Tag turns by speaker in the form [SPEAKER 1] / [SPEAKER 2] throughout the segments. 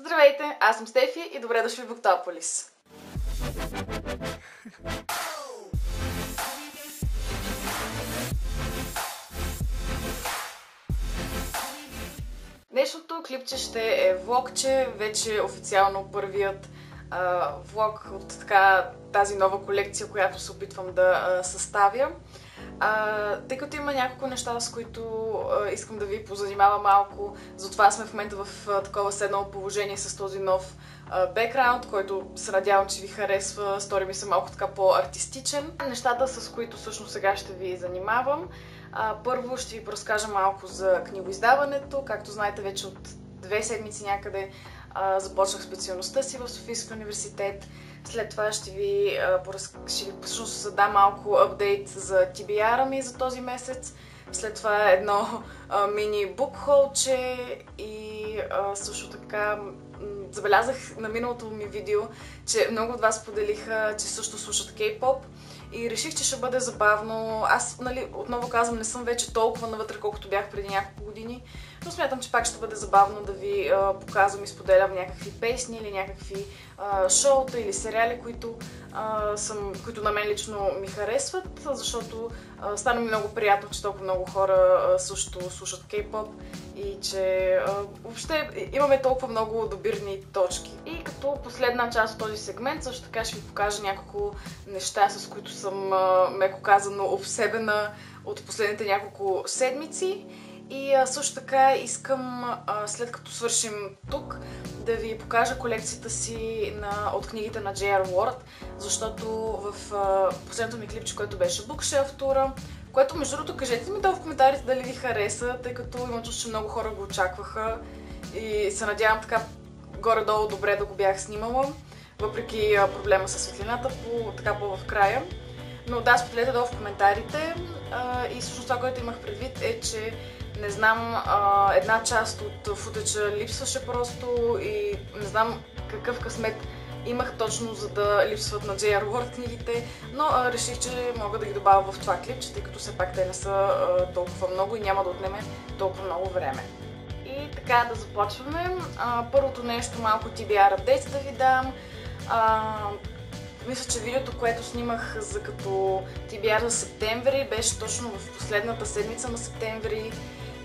[SPEAKER 1] Здравейте, аз съм Стефи и добре дошли в Октополис. Днешното клипче ще е влогче, вече официално първият влог от тази нова колекция, която се опитвам да съставя. Тъй като има няколко неща, с които искам да ви позанимавам малко, затова сме в момента в такова седнало положение с този нов бекграунд, който се надявам, че ви харесва, стори ми се малко така по-артистичен. Нещата, с които всъщност сега ще ви занимавам. Първо ще ви разкажа малко за книгоиздаването. Както знаете, вече от 2 седмици някъде започнах специалността си в Софийския университет. След това ще ви задам малко апдейт за TBR-а ми за този месец. След това едно мини букхолче и също така забелязах на миналото ми видео, че много от вас поделиха, че също слушат K-pop и реших, че ще бъде забавно. Аз, отново казвам, не съм вече толкова навътре, колкото бях преди няколко години, но смятам, че пак ще бъде забавно да ви показвам и споделям някакви песни или някакви шоута или сериали, които на мен лично ми харесват, защото стана ми много приятно, че толкова много хора също слушат K-pop и че въобще имаме толкова много добирни точки. И като последна част от този сегмент също така ще ви покажа няколко неща, с които съм, меко казано, обсебена от последните няколко седмици. И също така искам, след като свършим тук, да ви покажа колекцията си от книгите на J.R. Ward, защото в последното ми клипче, което беше Bookshelf тура, което между другото кажете ми долу в коментарите дали ви хареса, тъй като имам чувство, че много хора го очакваха и се надявам така горе-долу добре да го бях снимала, въпреки проблема с светлината по-в края. Но да, споделете долу в коментарите и всъщност това, което имах предвид е, че не знам, една част от футеча липсваше просто и не знам какъв късмет имах точно за да липсват на J.R. Ward книгите, но реших, че мога да ги добавя в това клипче, тъй като все пак те не са толкова много и няма да отнеме толкова много време. И така, да започваме. Първото нещо, малко TBR апдейт да ви дам. Мисля, че видеото, което снимах като TBR за септември, беше точно в последната седмица на септември.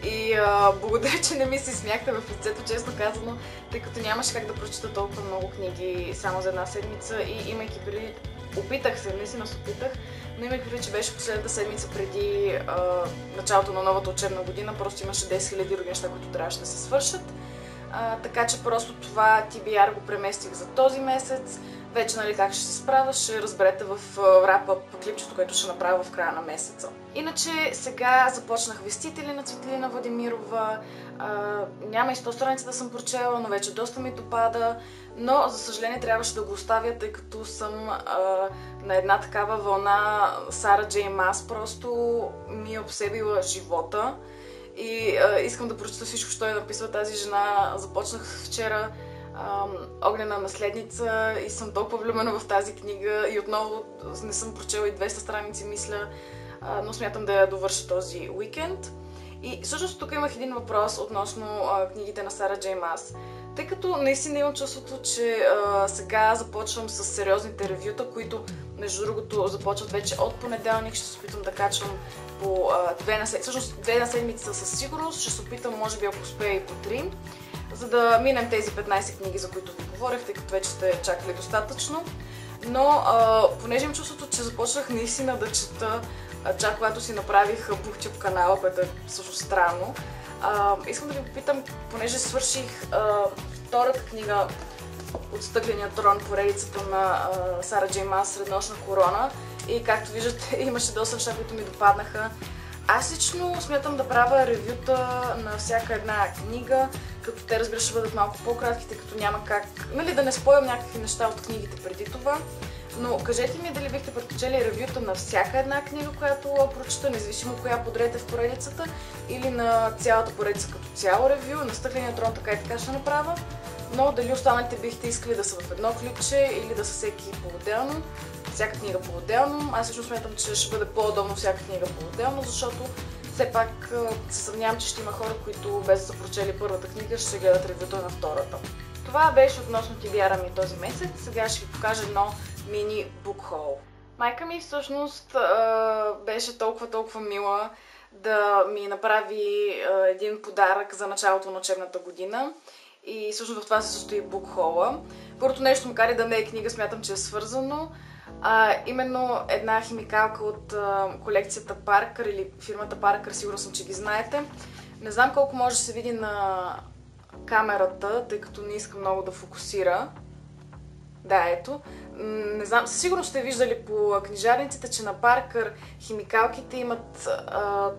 [SPEAKER 1] И благодаря, че не ми се смяхте в лицето, честно казано, тъй като нямаше как да прочита толкова много книги само за една седмица и имайки преди, опитах се, наистина се опитах, но имайки преди, че беше последната седмица преди началото на новата учебна година, просто имаше 10 000 други неща, които трябваше да се свършат. Така че просто това TBR го преместих за този месец. Вече как ще се справя, ще разберете в wrap-up клипчето, което ще направя в края на месеца. Иначе сега започнах Вестители на Цветелина Владимирова. Няма и 100 страници да съм прочела, но вече доста ми допада. Но за съжаление трябваше да го оставя, тъй като съм на една такава вълна Сара Джей Мас. Просто ми е обсебила живота. И искам да прочета всичко, що е написала тази жена. Започнах вчера Огнена наследница и съм толкова влюбена в тази книга и отново не съм прочела и 200 страници, мисля, но смятам да я довърша този уикенд. И всъщност тук имах един въпрос относно книгите на Сара Джей Мас. Тъй като наистина имам чувството, че сега започвам с сериозните ревюта, които между другото започват вече от понеделник. Ще се опитам да качвам по 2 на седмица със сигурност. Ще се опитам, може би ако успея и по 3. За да минем тези 15 книги, за които ви говорих, тъй като вече сте чакали достатъчно. Но понеже имам чувството, че започнах наистина да чета, чак когато си направих BookTube канала, което е всъщност странно, искам да ви попитам, понеже свърших втората книга от Стъкления трон, поредицата на Сара Джей Мас, Среднощна корона, и както виждате имаше доста неща, които ми допаднаха. Аз лично смятам да правя ревюта на всяка една книга, като те, разбира, ще бъдат малко по-кратки, тъй като няма как, да не спойлям някакви неща от книгите преди това. Но кажете ми дали бихте предпочели ревюта на всяка една книга, която прочета, независимо коя подред е в поредицата, или на цялата поредица като цяло ревю, на Стъкления трон така и така ще направя. Но дали останалите бихте искали да са в едно клипче или да са всеки по-отделно, всяка книга по-отделно. Аз лично смятам, че ще бъде по-удобно всяка книга по-отделно, защото все пак се съмнявам, че ще има хора, които без да са прочели първата книга, ще гледат ревюта на втората. Това беше относно TBR-а ми този месец. Сега ще ви покажа едно мини букхол. Майка ми всъщност беше толкова мила да ми направи един подарък за началото на учебната година. И всъщност в това се състои букхола. Първото нещо, макар и да не е книга, смятам, че е свързано. Именно една химикалка от колекцията Паркър или фирмата Паркър, сигурно съм, че ги знаете. Не знам колко може да се види на камерата, тъй като не искам много да фокусира. Да, ето. Не знам, със сигурност сте виждали по книжарниците, че на Паркър химикалките имат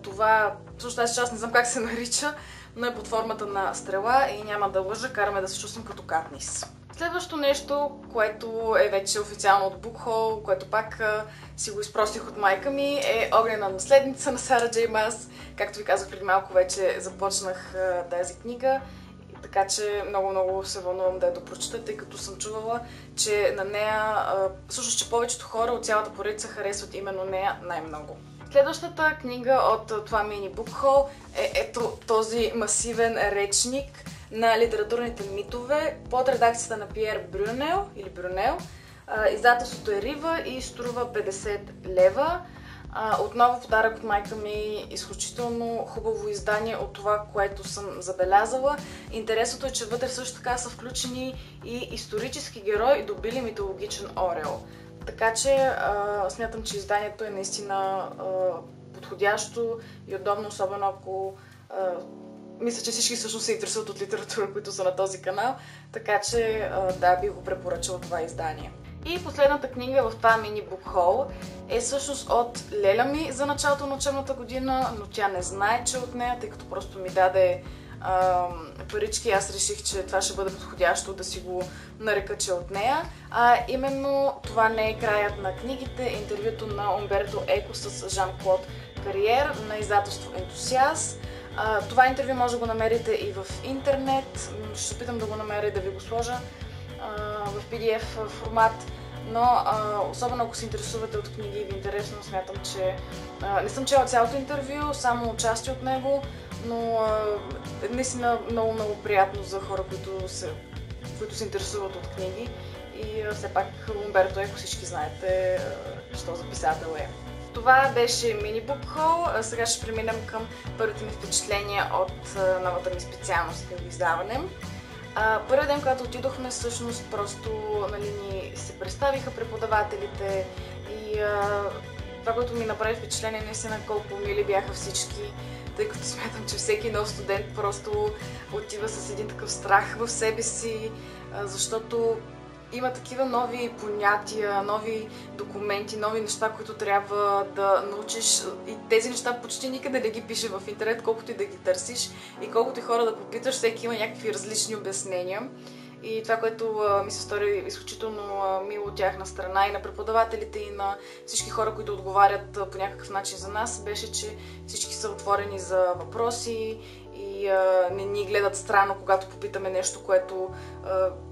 [SPEAKER 1] това, всъщност тази част не знам как се нарича, но е под формата на стрела и няма да лъжа, караме да се чувствам като Катнис. Следващото нещо, което е вече официално от букхол, което пак си го изпросих от майка ми, е Огнена наследница на Сара Джей Мас. Както ви казах преди малко, вече започнах тази книга. Така че много се вълнувам да я допрочета, тъй като съм чувала, че на нея, всъщност, че повечето хора от цялата поредица харесват именно нея най-много. Следващата книга от това мини букхол е ето този масивен речник на литературните митове под редакцията на Пиер Брюнел или Брюнел. Издателството е Рива и струва 50 лева. Отново подарък от майка ми, изключително хубаво издание от това, което съм забелязала. Интересното е, че вътре също така са включени и исторически герои, добили митологичен орел. Така че смятам, че изданието е наистина подходящо и удобно, особено ако мисля, че всички всъщност се интересуват от литература, които са на този канал. Така че да, бих го препоръчала това издание. И последната книга в това мини букхол е всъщност от леля ми за началото на учебната година, но тя не знае, че е от нея, тъй като просто ми даде парички. Аз реших, че това ще бъде подходящо да си го нарека, че е от нея. Именно това не е краят на книгите, интервюто на Умберто Еко с Жан-Клод Кариер на издателство Ентусиаст. Това интервю може да го намерите и в интернет. Ще се опитам да го намеря и да ви го сложа в PDF формат, но особено ако се интересувате от книги и ви интересно, смятам, че не съм чела цялото интервю, само части от него, но наистина много приятно за хора, които се интересуват от книги и все пак Умберто Еко всички знаете, що за писател е. Това беше мини букхол. Сега ще преминем към първите ми впечатления от новата ми специалност книгоиздаване. Първият ден, когато отидохме, всъщност просто ни се представиха преподавателите и това, което ми направи впечатление, наистина колко мили бяха всички, тъй като смятам, че всеки нов студент просто отива с един такъв страх в себе си, защото има такива нови понятия, нови документи, нови неща, които трябва да научиш и тези неща почти никъде не ги пише в интернет, колкото и да ги търсиш и колкото и хора да попиташ, всеки има някакви различни обяснения. И това, което ми се стори изключително мило от тяхна страна и на преподавателите и на всички хора, които отговарят по някакъв начин за нас, беше, че всички са отворени за въпроси и не ни гледат странно, когато попитаме нещо, което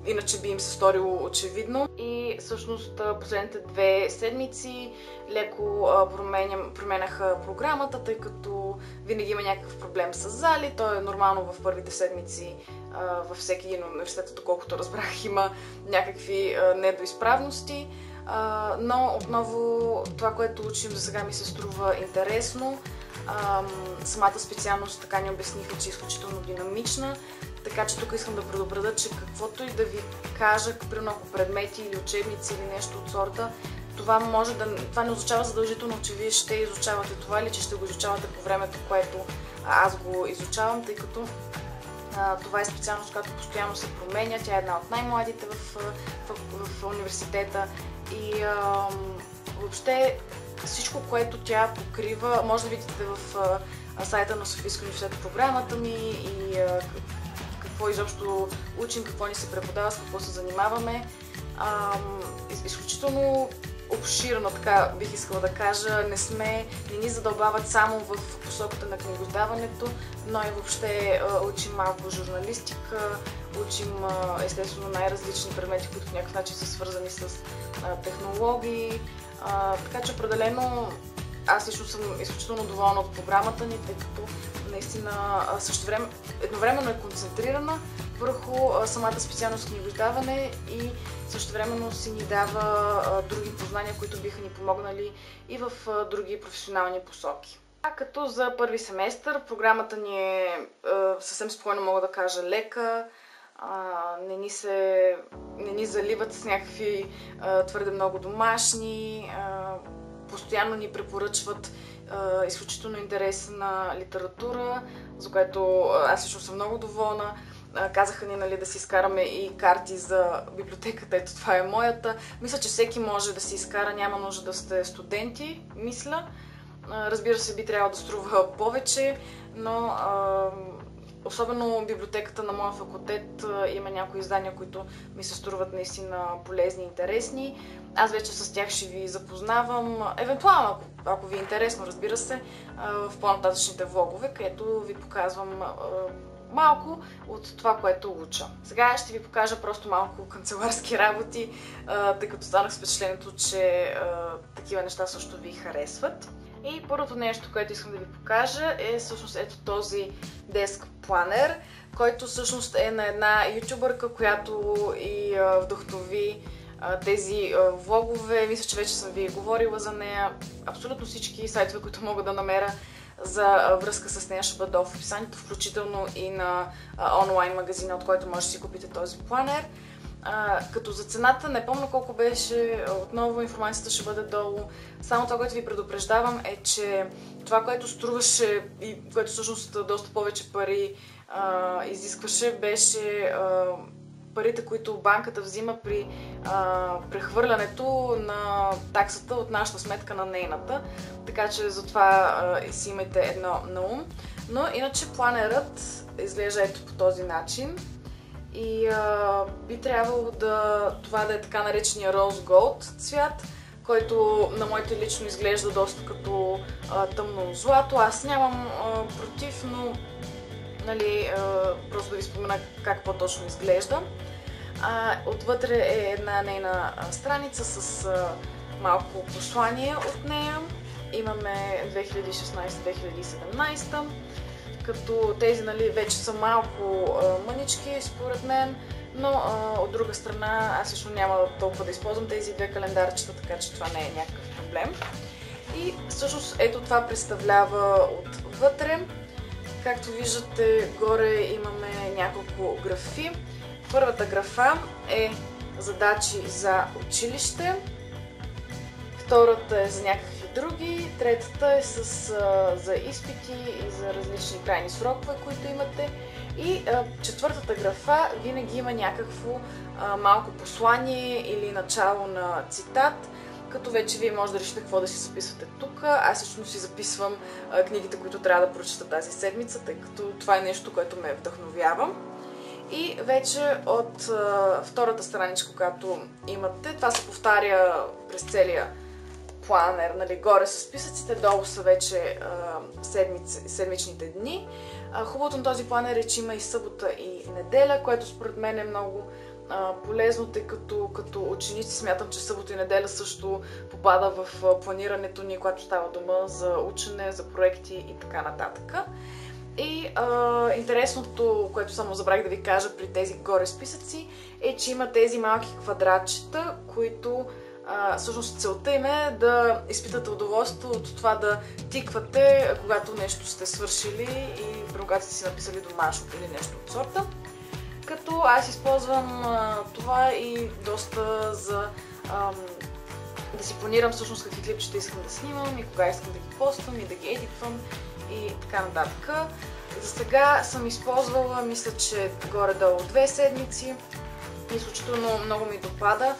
[SPEAKER 1] иначе би им се сторило очевидно. И всъщност последните 2 седмици леко променяха програмата, тъй като винаги има някакъв проблем с зали. То е нормално в първите седмици във всеки един университет, доколкото разбрах, има някакви недоизправности. Но отново това, което учим за сега, ми се струва интересно. Самата специалност така ни обясниха, че е изключително динамична, така че тук искам да предупредя, че каквото и да ви кажа, примерно ако предмети или учебници или нещо от сорта, това не означава задължително, че вие ще изучавате това или че ще го изучавате по времето, което аз го изучавам, тъй като това е специалност, която постоянно се променя. Тя е една от най-младите в университета и въобще всичко, което тя покрива, може да видите в сайта на Софийския университет програмата ми и какво изобщо учим, какво ни се преподава, с какво се занимаваме. Изключително обширно, така бих искала да кажа, не ни задълбават само в посоката на книгоиздаването, но и въобще учим малко журналистика, учим естествено най-различни предмети, които по някакъв начин са свързани с технологии, така че определено аз лично съм изключително доволна от програмата ни, тъй като наистина едновременно е концентрирана, върху самата специалност книгоиздаване и същевременно си ни дава други познания, които биха ни помогнали и в други професионални посоки. Като за първи семестър програмата ни е съвсем спокойно мога да кажа лека, не ни заливат с някакви твърде много домашни, постоянно ни препоръчват изключително интересна литература, за което аз лично съм много доволна. Казаха ни, нали, да си изкараме и карти за библиотеката, ето това е моята. Мисля, че всеки може да си изкара, няма нужда да сте студенти, мисля. Разбира се, би трябвало да струва повече, но особено библиотеката на моя факултет има някои издания, които ми се струват наистина полезни и интересни. Аз вече с тях ще ви запознавам, евентуално, ако ви е интересно, разбира се, в по-нататъчните влогове, където ви показвам малко от това, което уча. Сега ще ви покажа просто малко канцеларски работи, тъй като станах с впечатлението, че такива неща също ви харесват. И първото нещо, което искам да ви покажа е всъщност ето този деск планер, който всъщност е на една ютубърка, която и вдъхнови тези влогове. Мисля, че вече съм ви говорила за нея. Абсолютно всички сайтове, които мога да намеря за връзка с нея, ще бъдат долу в описанието, включително и на онлайн магазина, от който може да си купите този планер. Като за цената, не помня колко беше, отново информацията ще бъде долу. Само това, което ви предупреждавам е, че това, което струваше и което всъщност доста повече пари изискваше, беше парите, които банката взима при прехвърлянето на таксата от нашата сметка на нейната. Така че затова си имайте едно на ум. Но иначе планерът изглежда ето по този начин. И би трябвало това да е така наречения Rose Gold цвят, който на моите лично изглежда доста като тъмно злато. Аз нямам против, но нали, просто да ви спомена как по-точно изглежда. Отвътре е една нейна страница с малко послание от нея. Имаме 2016-2017. Като тези, нали, вече са малко мънички според мен, но от друга страна аз лично няма толкова да използвам тези две календарчета, така че това не е някакъв проблем. И всъщност ето това представлява отвътре. Както виждате, горе имаме няколко графи. Първата графа е задачи за училище, втората е за някакви други, третата е за изпити и за различни крайни срокове, които имате. И четвъртата графа винаги има някакво малко послание или начало на цитат, като вече вие може да решите какво да си записвате тук. Аз лично си записвам книгите, които трябва да прочета тази седмица, тъй като това е нещо, което ме вдъхновява. И вече от втората страничка, която имате, това се повтаря през целия планер, нали, горе са списъците, долу са вече седмичните дни. Хубавото на този планер е, че има и събота и неделя, което според мен е много полезно, тъй като ученици смятам, че събота и неделя също попада в планирането ни, когато става дума за учене, за проекти и така нататък. И интересното, което само забравих да ви кажа при тези горе списъци, е, че има тези малки квадратчета, които всъщност целта им е да изпитате удоволствие от това да тиквате, когато нещо сте свършили и когато сте си написали домашното или нещо от сорта. Като аз използвам това и доста за да си планирам всъщност какви клипчета искам да снимам и кога искам да ги поствам и да ги едитвам и така нататък. За сега съм използвала, мисля, че горе-долу 2 седмици. Изключително много ми допада.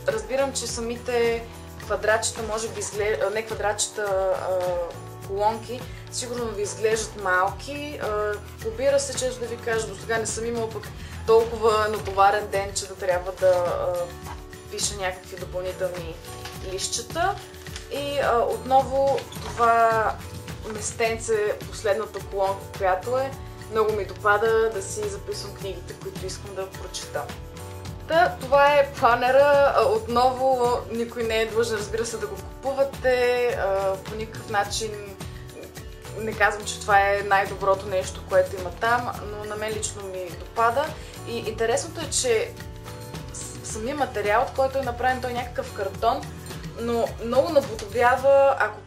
[SPEAKER 1] Разбирам, че самите квадратчета, може би не квадратчета, колонки, сигурно ви изглеждат малки. Побира се, често да ви кажа, до сега не съм имала пък толкова натоварен ден, че да трябва да пиша някакви допълнителни листчета. И отново това местенце, последната колонка, която е, много ми допада да си записвам книгите, които искам да прочета. Това е планера. Отново никой не е длъжен, разбира се, да го купувате. По никакъв начин не казвам, че това е най-доброто нещо, което има там, но на мен лично ми допада И интересното е, че самия материал, от който е направен, той е някакъв картон, но много наподобява, ако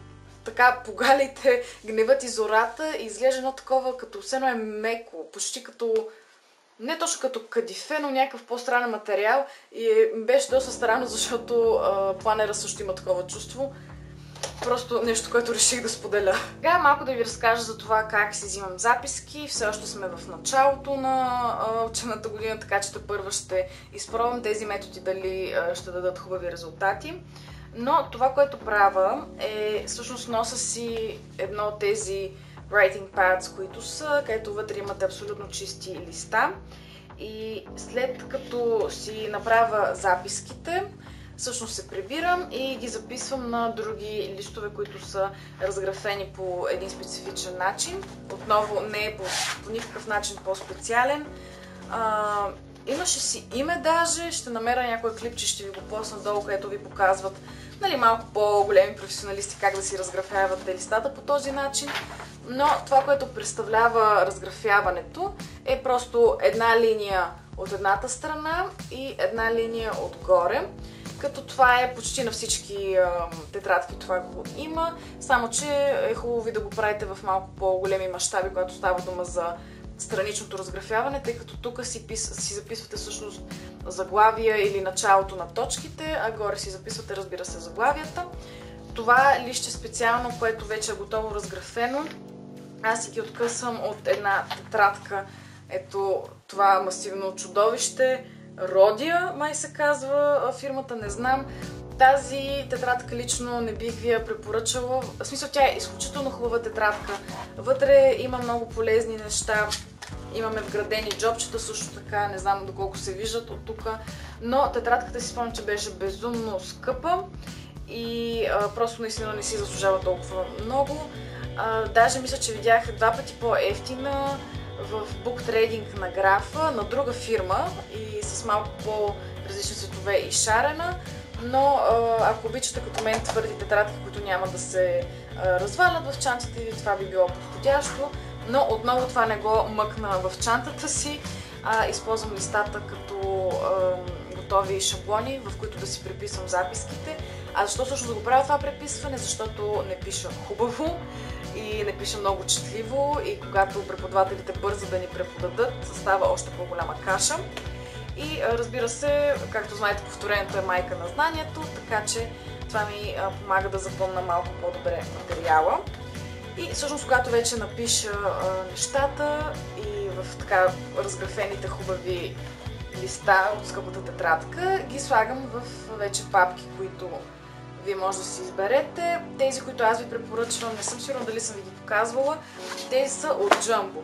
[SPEAKER 1] така погалите гневът и зората, и изглежда едно такова, като все едно е меко, почти като, не точно като кадифе, но някакъв по-странен материал, и беше доста странно, защото планера също има такова чувство. Просто нещо, което реших да споделя. Сега малко да ви разкажа за това как си взимам записки. Все още сме в началото на учебната година, така че тепърва ще изпробвам тези методи дали ще дадат хубави резултати. Но това, което правя е, всъщност нося си едно от тези writing pads, които са, където вътре имате абсолютно чисти листа. И след като си направя записките, всъщност се прибирам и ги записвам на други листове, които са разграфени по един специфичен начин. Отново не е по никакъв начин по-специален. Имаше си име даже, ще намеря някой клип, че ще ви го посна долу, където ви показват малко по-големи професионалисти как да си разграфяват листата по този начин. Но това, което представлява разграфяването, е просто една линия от едната страна и една линия отгоре. Като това е почти на всички тетрадки, това го има, само че е хубаво ви да го правите в малко по-големи мащаби, когато става дума за страничното разграфяване, тъй като тук си записвате всъщност заглавия или началото на точките, а горе си записвате, разбира се, заглавията. Това лище специално, което вече е готово разграфено, аз си ги откъсвам от една тетрадка. Ето това масивно чудовище, Родия, май се казва фирмата, не знам. Тази тетрадка лично не бих ви я препоръчала. В смисъл, тя е изключително хубава тетрадка. Вътре има много полезни неща. Имаме вградени джобчета също така, не знам доколко се виждат от тук. Но тетрадката си спомням, че беше безумно скъпа и просто наистина не си заслужава толкова много. Даже мисля, че видях 2 пъти по-ефтина в Book Trading на Графа, на друга фирма и с малко по-различни цветове и шарена. Но ако обичате като мен твърди тетрадки, които няма да се развалят в чантите ви, това би било подходящо. Но отново това не го мъкна в чантата си, използвам листата като готови шаблони, в които да си преписвам записките. А защо всъщност да го правя това преписване? Защото не пиша хубаво и не пиша много четливо и когато преподавателите бързат да ни преподадат, става още по-голяма каша. И разбира се, както знаете, повторението е майка на знанието, така че това ми помага да запомня малко по-добре материала. И всъщност, когато вече напиша нещата и в така разграфените хубави листа от скъпата тетрадка, ги слагам в вече папки, които вие може да си изберете. Тези, които аз ви препоръчвам, не съм сигурна дали съм ви ги показвала, те са от Jumbo.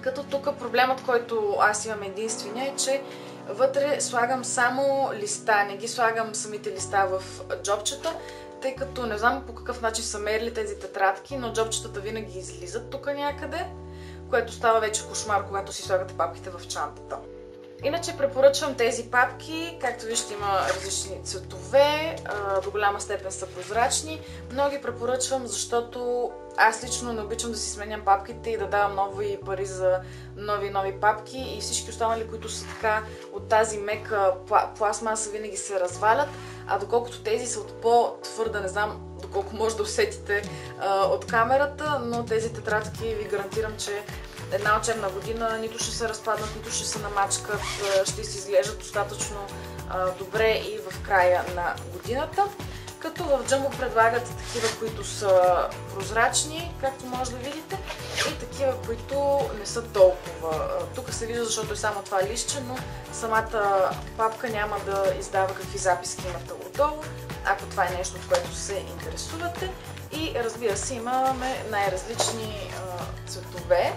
[SPEAKER 1] Като тук проблемът, който аз имам единствения е, че вътре слагам само листа, не ги слагам самите листа в джобчета, тъй като не знам по какъв начин са мерили тези тетрадки, но джобчетата винаги излизат тук някъде, което става вече кошмар, когато си слагате папките в чантата. Иначе препоръчвам тези папки, както виждате има различни цветове, до голяма степен са прозрачни, но ги препоръчвам, защото аз лично не обичам да си сменям папките и да давам нови пари за нови папки и всички останали, които са така от тази мека пластмаса, винаги се развалят, а доколкото тези са от по-твърда, не знам доколко може да усетите от камерата, но тези тетрадки ви гарантирам, че една учебна година нито ще се разпаднат, нито ще се намачкат, ще си изглеждат достатъчно добре и в края на годината. Като в Jumbo предлагат такива, които са прозрачни, както може да видите, и такива, които не са толкова. Тук се вижда, защото е само това листче, но самата папка няма да издава какви записки имате отдолу, ако това е нещо, от което се интересувате. И разбира се, имаме най-различни цветове.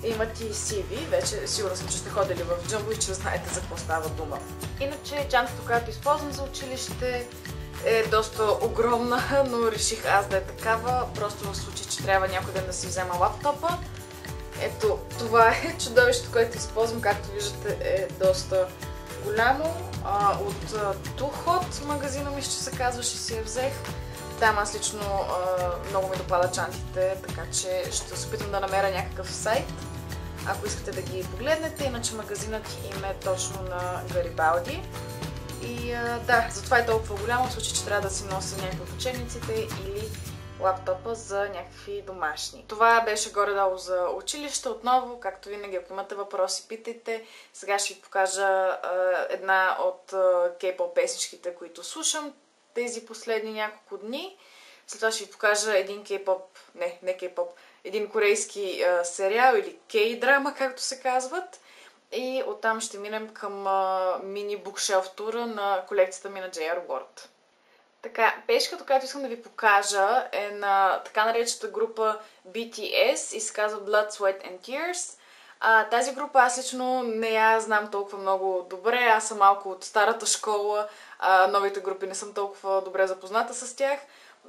[SPEAKER 1] Имат и сиви, вече сигурна съм, че сте ходили в Jumbo и че знаете за какво става дума. Иначе чантата, която използвам за училище, е доста огромна, но реших аз да е такава, просто в случай, че трябва някой ден да си взема лаптопа. Ето, това е чудовището, което използвам, както виждате е доста голямо. От Тухот магазина ми ще се казва, ще си я взех. Там аз лично много ми допада чантите, така че ще се опитам да намеря някакъв сайт, ако искате да ги погледнете, иначе магазинът им е точно на Гарибалди. И да, затова е толкова голямо, в случай, че трябва да си нося някакви от учебниците или лаптопа за някакви домашни. Това беше горе-долу за училище. Отново, както винаги, ако имате въпроси, питайте. Сега ще ви покажа една от кей-поп песничките, които слушам тези последни няколко дни. След това ще ви покажа един кей-поп, не кей-поп, един корейски сериал или кей-драма, както се казват. И оттам ще минем към мини букшелф тура на колекцията ми на JR World. Така, пешката, която искам да ви покажа, е на така наречената група BTS и се казва Blood, Sweat and Tears. Тази група аз лично не я знам толкова много добре, аз съм малко от старата школа, новите групи не съм толкова добре запозната с тях.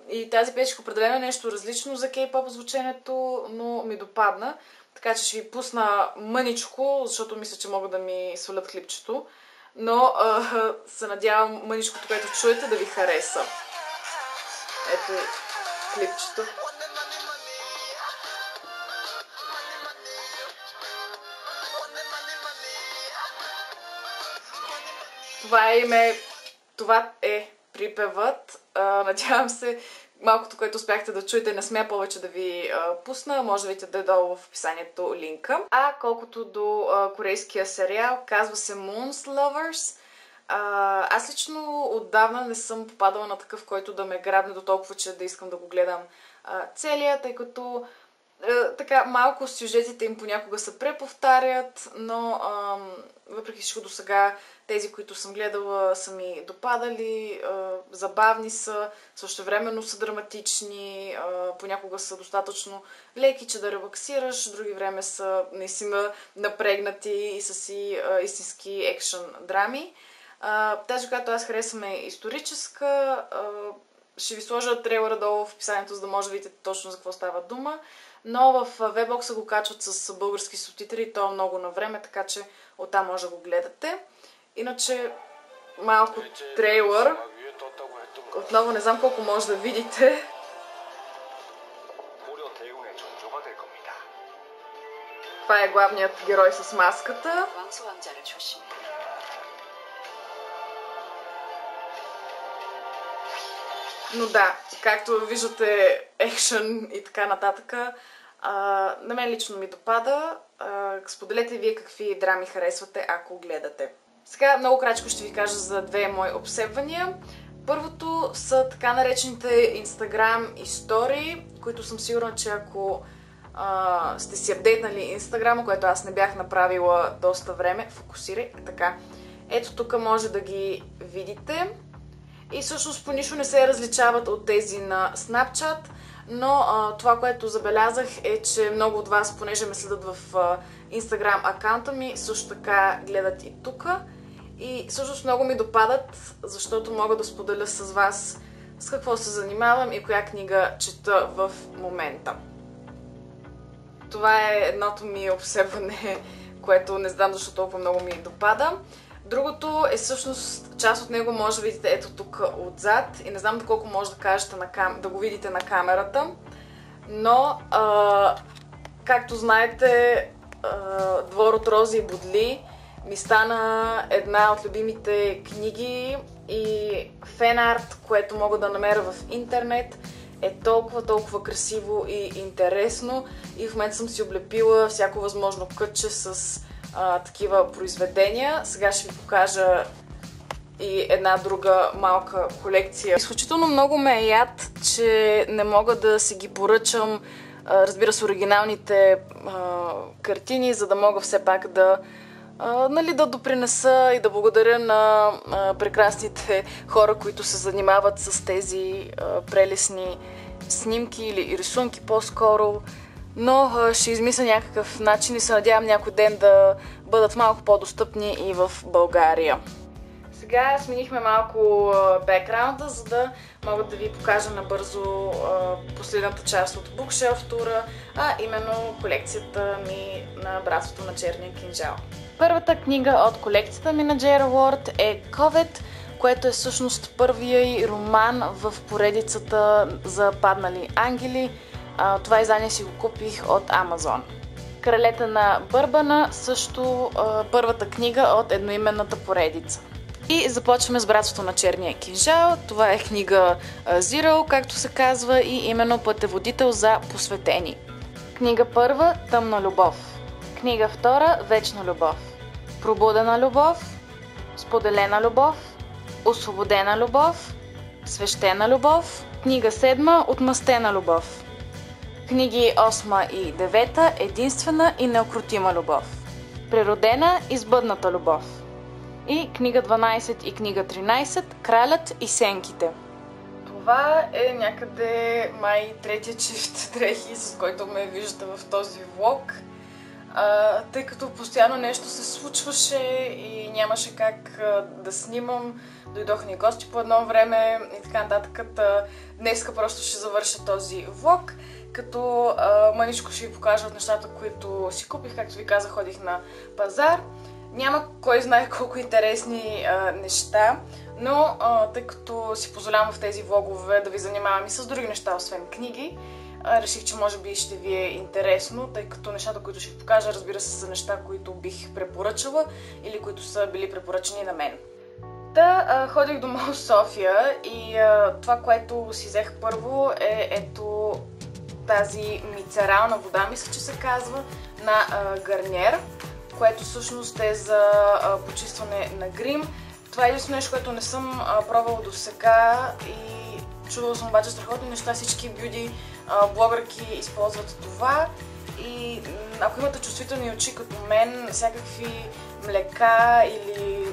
[SPEAKER 1] И тази пешка определено е нещо различно за кей-поп звученето, но ми допадна. Така че ще ви пусна мъничко, защото мисля, че могат да ми свалят клипчето. Но се надявам мъничкото, което чуете, да ви хареса. Ето клипчето. Това е припевът. Надявам се, малкото, което успяхте да чуете, не смея повече да ви пусна. Може да видите долу в описанието линка. Колкото до корейския сериал, казва се Moon's Lovers. Аз лично отдавна не съм попадала на такъв, който да ме грабне до толкова, че да искам да го гледам целия, тъй като така малко сюжетите им понякога се преповтарят, но въпреки всичко до сега тези, които съм гледала, са ми допадали, забавни са, същевременно са драматични, понякога са достатъчно леки, че да релаксираш, други време са наистина напрегнати и са си истински екшън драми. Тази, която аз харесвам, е историческа. Ще ви сложа трейлера долу в описанието, за да може да видите точно за какво става дума. Но в вебокса го качват с български субтитри и то е много на време, така че оттам може да го гледате. Иначе малко трейлър. Отново не знам колко може да видите. Това е главният герой с маската. Но да, както виждате, екшън и така нататък, на мен лично ми допада. Споделете вие какви драми харесвате, ако гледате. Сега много кратко ще ви кажа за две мои обсебвания. Първото са така наречените Instagram истории, които съм сигурна, че ако сте си апдейтнали Инстаграма, което аз не бях направила доста време, фокусирай, така. Ето тук може да ги видите. И всъщност по нищо не се различават от тези на Snapchat, но това, което забелязах е, че много от вас, понеже ме следят в Instagram акаунта ми, също така гледат и тук. И всъщност много ми допадат, защото мога да споделя с вас с какво се занимавам и коя книга чета в момента. Това е едното ми обсебване, което не знам защо толкова много ми допада. Другото е всъщност, част от него може да видите ето тук отзад и не знам доколко може да кажете да го видите на камерата, но както знаете, Двор от рози и бодли ми стана една от любимите книги и фенарт, което мога да намеря в интернет, е толкова красиво и интересно и в момента съм си облепила всяко възможно кътче с такива произведения. Сега ще ви покажа и една друга малка колекция. Изключително много ме е яд, че не мога да си ги поръчам, разбира се, оригиналните картини, за да мога все пак да допринеса и да благодаря на прекрасните хора, които се занимават с тези прелесни снимки или рисунки по-скоро. Но ще измисля някакъв начин и се надявам някой ден да бъдат малко по-достъпни и в България. Сега сменихме малко бекграунда, за да мога да ви покажа набързо последната част от букшелф тура, а именно колекцията ми на Братството на черния кинжал. Първата книга от колекцията ми на JR World е Covet, което е всъщност първия роман в поредицата за паднали ангели. Това издание си го купих от Amazon. Кралете на Бърбана, също първата книга от едноименната поредица. И започваме с Братството на черния кинжал. Това е книга Zero, както се казва, и именно пътеводител за посветени. Книга първа – Тъмна любов. Книга втора – Вечна любов. Пробудена любов, Споделена любов, Освободена любов, Свещена любов. Книга седма – Отмъстена любов. Книги 8 и 9 – Единствена и неукротима любов. Природена и сбъдната любов. И книга 12 и книга 13 – Кралят и сенките. Това е някъде май третия чифт дрехи, с който ме виждате в този влог. Тъй като постоянно нещо се случваше и нямаше как да снимам. Дойдоха ни гости по едно време и така нататък. Днеска просто ще завърша този влог, като мъничко ще ви покажа от нещата, които си купих. Както ви казах, ходих на пазар. Няма кой знае колко интересни неща, но тъй като си позволявам в тези влогове да ви занимавам и с други неща, освен книги, реших, че може би ще ви е интересно, тъй като нещата, които ще ви покажа, разбира се, са неща, които бих препоръчала или които са били препоръчени на мен. Ходих до Мол София и това, което си взех първо е ето тази мицерална вода, мисля, че се казва, на Гарниер, което всъщност е за почистване на грим. Това е единствено нещо, което не съм пробвала до сега и чувала съм обаче страхотни неща. Всички бюди блогърки използват това и ако имате чувствителни очи като мен, всякакви млека или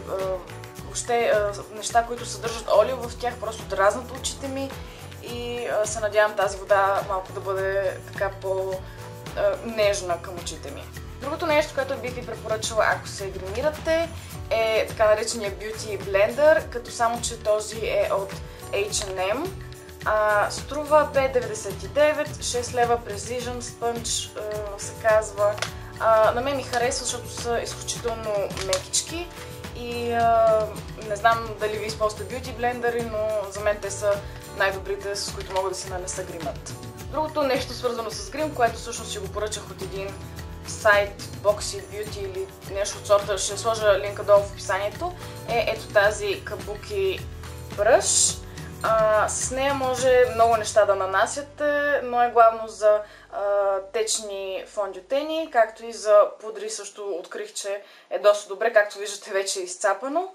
[SPEAKER 1] въобще неща, които съдържат олио в тях, просто дразнат очите ми и се надявам тази вода малко да бъде така по-нежна към очите ми. Другото нещо, което бих ви препоръчала, ако се гримирате, е така наречения Beauty Blender, като само че този е от H&M. Струва 5,99, 6 лева Precision Sponge се казва. На мен ми харесва, защото са изключително мекички и не знам дали ви използвате Beauty блендери, но за мен те са най-добрите, с които мога да си нанеса гримът. Другото нещо свързано с грим, което всъщност си го поръчах от един сайт Boxy Beauty или нещо от сорта, ще сложа линка долу в описанието, е ето тази Kabuki бръш. С нея може много неща да нанасяте, но е главно за течни фондютени, както и за пудри също открих, че е доста добре, както виждате вече е изцапано.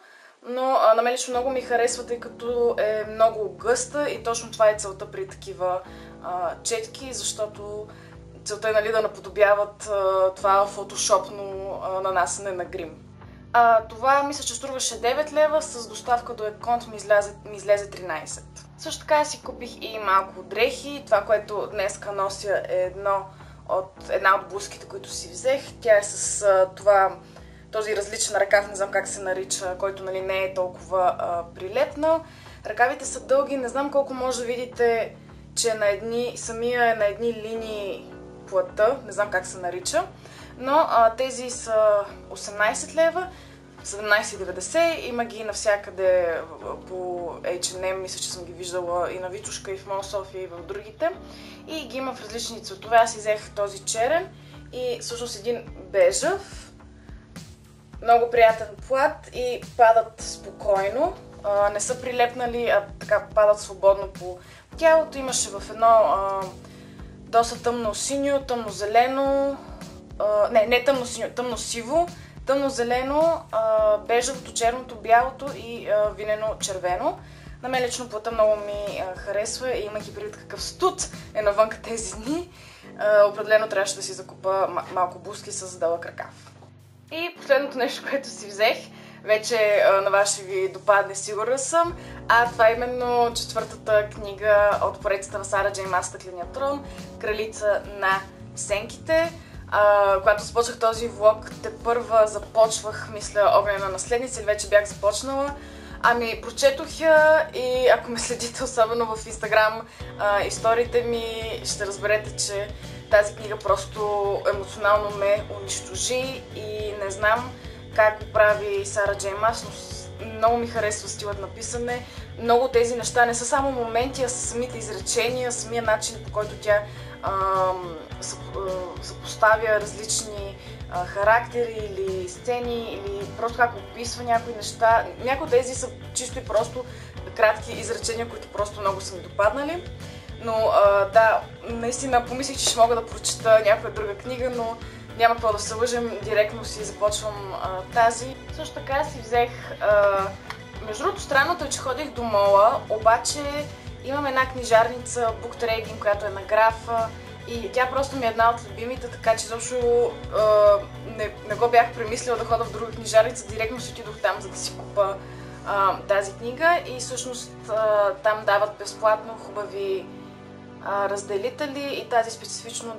[SPEAKER 1] Но на мен лично много ми харесва, тъй като е много гъста и точно това е целта при такива четки, защото целта е, нали, да наподобяват това фотошопно нанасене на грим. Това мисля, че струваше 9 лева, с доставка до Еконт ми излезе 13. Също така си купих и малко дрехи. Това, което днеска нося е една от блузките, които си взех. Тя е с този различен ръкав, не знам как се нарича, който, нали, не е толкова прилепнал. Ръкавите са дълги, не знам колко може да видите, че самия е на едни линии плътта, не знам как се нарича, но тези са 18 лева, 17,90, има ги навсякъде по H&M, мисля, че съм ги виждала и на Витушка, и в Мол София, и в другите. И ги има в различни цветове. Аз взех този черен и всъщност един бежев. Много приятен плат и падат спокойно. Не са прилепнали, а така падат свободно по тялото. Имаше в едно доста тъмно-синьо, тъмно-зелено, не тъмно-синьо, тъмно-сиво, тъмно-зелено, бежевото, черното, бялото и винено-червено. На мен лично плата много ми харесва и имайки предвид какъв студ е навънка тези дни, определено трябваше да си закупа малко блузки с дълъг ръкав. И последното нещо, което си взех, вече на вас ще ви допадне, сигурна съм. Това е именно четвъртата книга от поредицата на Сара Джей Мас „Стъкленият трон", Кралица на сенките. Когато започнах този влог, тепърва започвах, мисля, Огнена наследница, или вече бях започнала. Прочетох я и ако ме следите, особено в Инстаграм историите ми, ще разберете, че тази книга просто емоционално ме унищожи и не знам как го прави Сара Джей Мас, но много ми харесва стилът на писане. Много тези неща не са само моменти, а са самите изречения, самия начин, по който тя съпоставя различни характери или сцени, или просто как описва някои неща. Някои от тези са чисто и просто кратки изречения, които просто много са ми допаднали. Но да, наистина помислих, че ще мога да прочета някоя друга книга, но няма какво да се лъжем, директно си започвам тази. Също така си взех... Между другото, странното е, че ходих до мола, обаче имам една книжарница Book Trading, която е на Графа, и тя просто ми е една от любимите, така че изобщо не го бях премислила да ходя в друга книжарница, директно си отидох там, за да си купа тази книга, и всъщност там дават безплатно хубави разделители, и тази специфично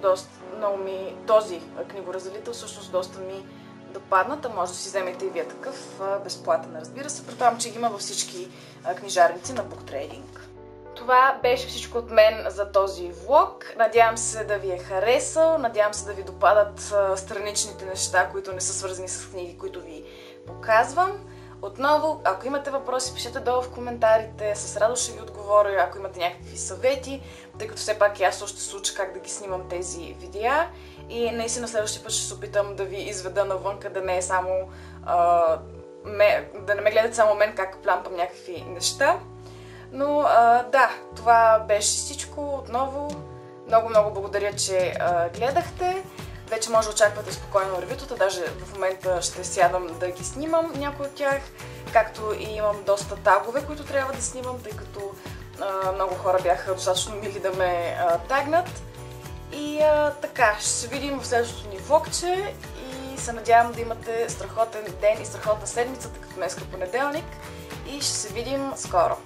[SPEAKER 1] този книгоразделител всъщност доста ми допадната. Може да си вземете и вие такъв безплатен, разбира се. Предполагам, че ги има във всички книжарници на Book Trading. Това беше всичко от мен за този влог. Надявам се да ви е харесал, надявам се да ви допадат страничните неща, които не са свързани с книги, които ви показвам. Отново, ако имате въпроси, пишете долу в коментарите, с радост ще ви отговоря, ако имате някакви съвети, тъй като все пак аз ще се уча как да ги снимам тези видеа, и наистина следващия път ще се опитам да ви изведа навънка, да не е само да не ме гледате само мен как плямпам някакви неща. Но да, това беше всичко. Отново много благодаря, че гледахте. Вече може да очаквате спокойно ревютата, даже в момента ще сядам да ги снимам някои от тях, както и имам доста тагове, които трябва да снимам, тъй като много хора бяха достатъчно мили да ме тагнат. И така, ще се видим в следващото ни влогче и се надявам да имате страхотен ден и страхотна седмица, тъй като днес е понеделник, и ще се видим скоро.